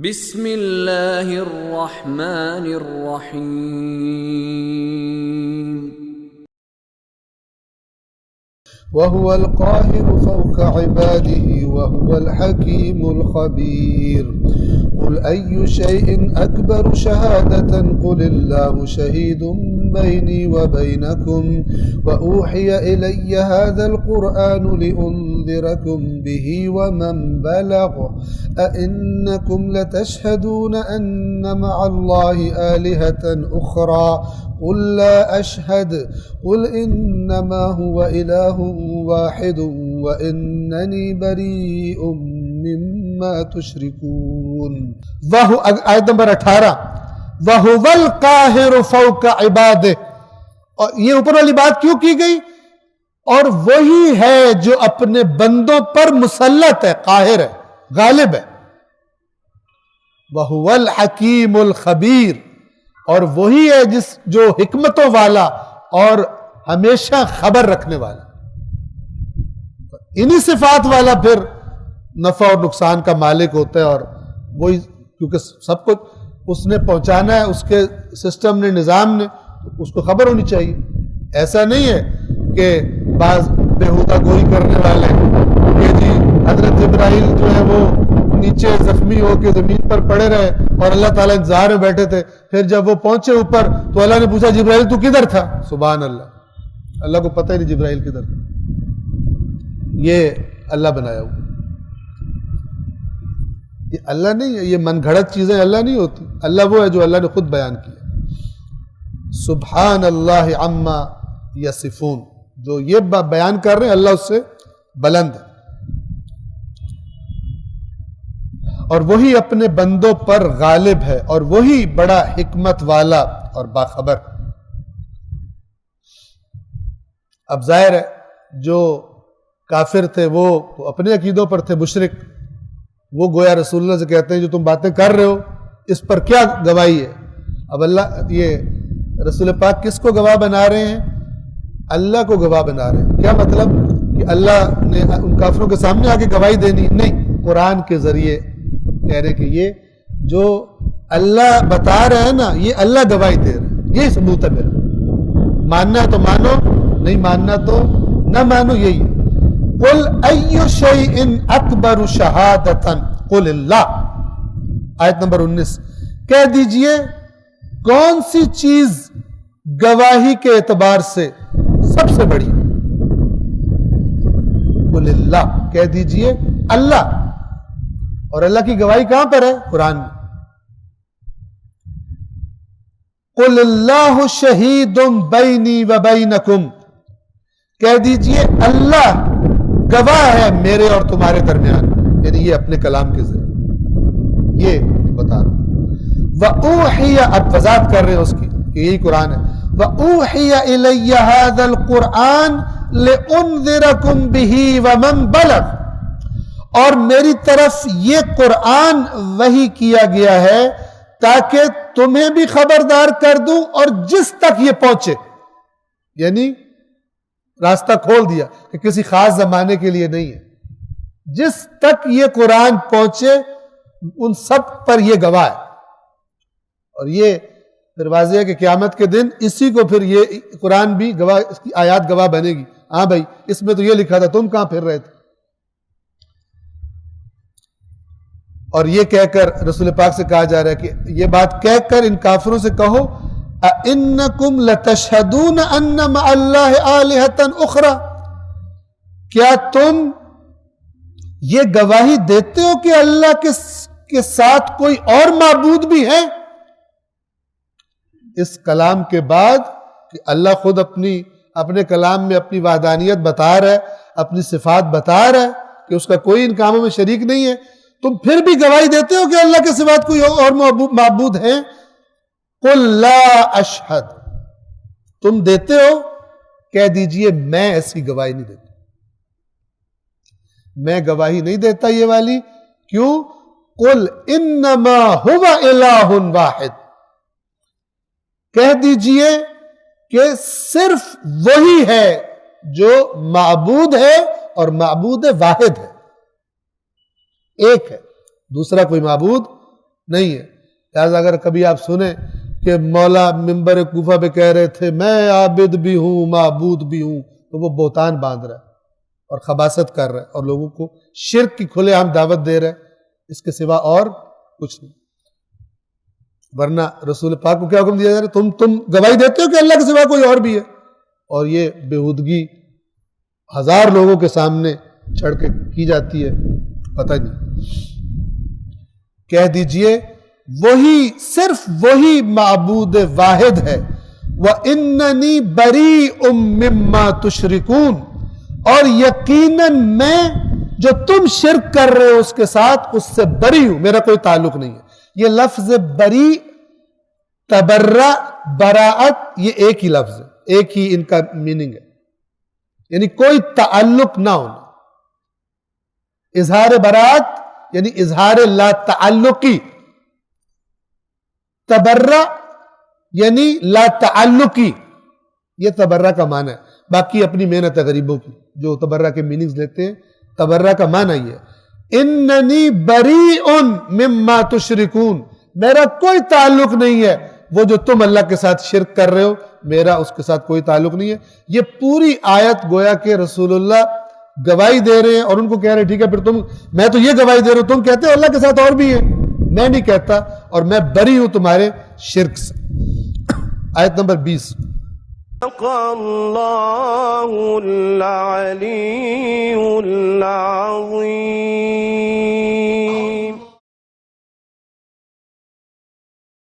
بسم اللہ الرحمن الرحیم وهو القاهر فوق عباده وهو الحكيم الخبير قل أي شيء أكبر شهادة قل الله شهيد بيني وبينكم وأوحي إلي هذا القرآن لأنذركم به ومن بلغ أئنكم لتشهدون أن مع الله آلهة أخرى قل لا أشهد قل إنما هو إله واحد وإنني بريء مما تشركون آیت نمبر 18 وَهُوَ الْقَاهِرُ فَوْقَ عِبَادِهِ، اور یہ اوپر والی بات کیوں کی گئی؟ اور وہی ہے جو اپنے بندوں پر مسلط ہے، قاہر ہے، غالب ہے۔ وَهُوَ الْحَكِيمُ الْخَبِيرُ، اور وہی ہے جو حکمتوں والا اور ہمیشہ خبر رکھنے والا۔ انہی صفات والا پھر نفع اور نقصان کا مالک ہوتا ہے، اور وہی کیونکہ سب کو اس نے پہنچانا ہے، اس کے سسٹم نے، نظام نے، اس کو خبر ہونی چاہیے۔ ایسا نہیں ہے کہ بعض بےہودہ گوئی کرنے والے کہ جی حضرت جبرائیل جو ہے وہ نیچے زخمی ہو کے زمین پر پڑے رہے اور اللہ تعالیٰ انتظار میں بیٹھے تھے، پھر جب وہ پہنچے اوپر تو اللہ نے پوچھا جبرائیل تو کدھر تھا؟ سبحان اللہ، اللہ کو پتہ ہی نہیں جبرائیل کدھر تھا۔ یہ اللہ بنایا ہوا، یہ اللہ نہیں ہے، یہ من گھڑت چیزیں اللہ نہیں ہوتی، اللہ وہ ہے جو اللہ نے خود بیان کیا۔ سبحان اللہ عما یصفون، جو یہ بیان کر رہے ہیں اللہ اس سے بلند ہے، اور وہی اپنے بندوں پر غالب ہے، اور وہی بڑا حکمت والا اور باخبر۔ اب ظاہر ہے جو کافر تھے وہ اپنے عقیدوں پر تھے، مشرک، وہ گویا رسول اللہ سے کہتے ہیں جو تم باتیں کر رہے ہو اس پر کیا گواہی ہے؟ اب اللہ، یہ رسول پاک کس کو گواہ بنا رہے ہیں؟ اللہ کو گواہ بنا رہے ہیں۔ کیا مطلب کہ اللہ نے ان کافروں کے سامنے آ کے گواہی دینی؟ نہیں، قرآن کے ذریعے کہہ رہے کہ یہ جو اللہ بتا رہے ہیں نا، یہ اللہ گواہی دے رہے ہیں، یہی ثبوت ہے میرا۔ ماننا ہے تو مانو، نہیں ماننا تو نہ مانو، یہی ہے۔ قل ای شیء اکبر شہادۃ قل اللہ، آیت نمبر 19، کہہ دیجئے کون سی چیز گواہی کے اعتبار سے سب سے بڑی؟ قل اللہ، کہہ دیجئے اللہ، اور اللہ کی گواہی کہاں پر ہے؟ قرآن میں۔ قل اللہ شہید بینی وبینکم، کہہ دیجئے اللہ گواہ ہے میرے اور تمہارے درمیان، یعنی یہ اپنے کلام کے ذریعے یہ بتا رہا ہوں۔ وَأُوحِيَ، اب وضاحت کر رہے ہیں اس کی کہ یہی قرآن ہے۔ وَأُوحِيَ إِلَيَّ هَذَا الْقُرْآنِ لِأُنذِرَكُمْ بِهِ وَمَنْ بَلَغَ، اور میری طرف یہ قرآن وحی کیا گیا ہے تاکہ تمہیں بھی خبردار کر دوں اور جس تک یہ پہنچے، یعنی راستہ کھول دیا کہ کسی خاص زمانے کے لیے نہیں ہے، جس تک یہ قرآن پہنچے ان سب پر یہ گواہ ہے۔ اور یہ پھر واضح ہے کہ قیامت کے دن اسی کو پھر یہ قرآن بھی گواہ، اس کی آیات گواہ بنے گی۔ ہاں بھائی اس میں تو یہ لکھا تھا، تم کہاں پھر رہے تھے؟ اور یہ کہہ کر رسول پاک سے کہا جا رہا ہے کہ یہ بات کہہ کر ان کافروں سے کہو اَإِنَّكُمْ لَتَشْهَدُونَ أَنَّ مَعَ اللَّهِ آلِهَةً أُخْرَى، کیا تم یہ گواہی دیتے ہو کہ اللہ کے ساتھ کوئی اور معبود بھی ہے؟ اس کلام کے بعد کہ اللہ خود اپنے کلام میں اپنی وحدانیت بتا رہا ہے، اپنی صفات بتا رہا ہے کہ اس کا کوئی ان کاموں میں شریک نہیں ہے، تم پھر بھی گواہی دیتے ہو کہ اللہ کے سوا کوئی اور معبود ہیں؟ قل لا اشہد، تم دیتے ہو؟ کہہ دیجئے میں ایسی گواہی نہیں دیتا، میں گواہی نہیں دیتا یہ والی۔ کیوں؟ قل انما هو الہ واحد، کہہ دیجئے کہ صرف وہی ہے جو معبود ہے، اور معبود واحد ہے، ایک ہے، دوسرا کوئی معبود نہیں ہے. لہٰذا اگر کبھی آپ سنیں کہ مولا منبر کوفہ پہ کہہ رہے تھے میں عابد بھی ہوں معبود بھی ہوں، تو وہ بہتان باندھ رہا ہے اور خباثت کر رہا ہے اور لوگوں کو شرک کی کھلے عام دعوت دے رہا ہے، اس کے سوا اور کچھ نہیں. ورنہ رسول پاک کو کیا حکم دیا جا رہا ہے؟ تم گواہی دیتے ہو کہ اللہ کے سوا کوئی اور بھی ہے، اور یہ بےہودگی ہزار لوگوں کے سامنے چڑھ کے کی جاتی ہے، پتہ نہیں. کہہ دیجئے وہی، صرف وہی معبود واحد ہے. وَإِنَّنِي بَرِيءٌ مِّمَّا تُشْرِكُونَ، اور یقیناً میں جو تم شرک کر رہے ہو اس کے ساتھ اس سے بری ہوں، میرا کوئی تعلق نہیں ہے. یہ لفظ بری، تبرع، براعت، یہ ایک ہی لفظ ہے، ایک ہی ان کا میننگ ہے، یعنی کوئی تعلق نہ ہونا. اظہار براعت یعنی اظہار لا تعلقی، تبرع یعنی لا تعلقی، یہ تبرع کا معنی ہے. باقی اپنی محنت ہے غریبوں کی جو تبرع کے میننگز لیتے ہیں. تبرع کا معنی یہ ہے اننی بریء مما تشرکون، میرا کوئی تعلق نہیں ہے وہ جو تم اللہ کے ساتھ شرک کر رہے ہو، میرا اس کے ساتھ کوئی تعلق نہیں ہے. یہ پوری آیت گویا کہ رسول اللہ گواہی دے رہے ہیں اور ان کو کہہ رہے ہیں ٹھیک ہے پھر میں تو یہ گواہی دے رہا ہوں، تم کہتے ہو اللہ کے ساتھ اور بھی ہے، میں نہیں کہتا اور میں بری ہوں تمہارے شرک سے. آیت نمبر 20. اللہ العلی العظیم.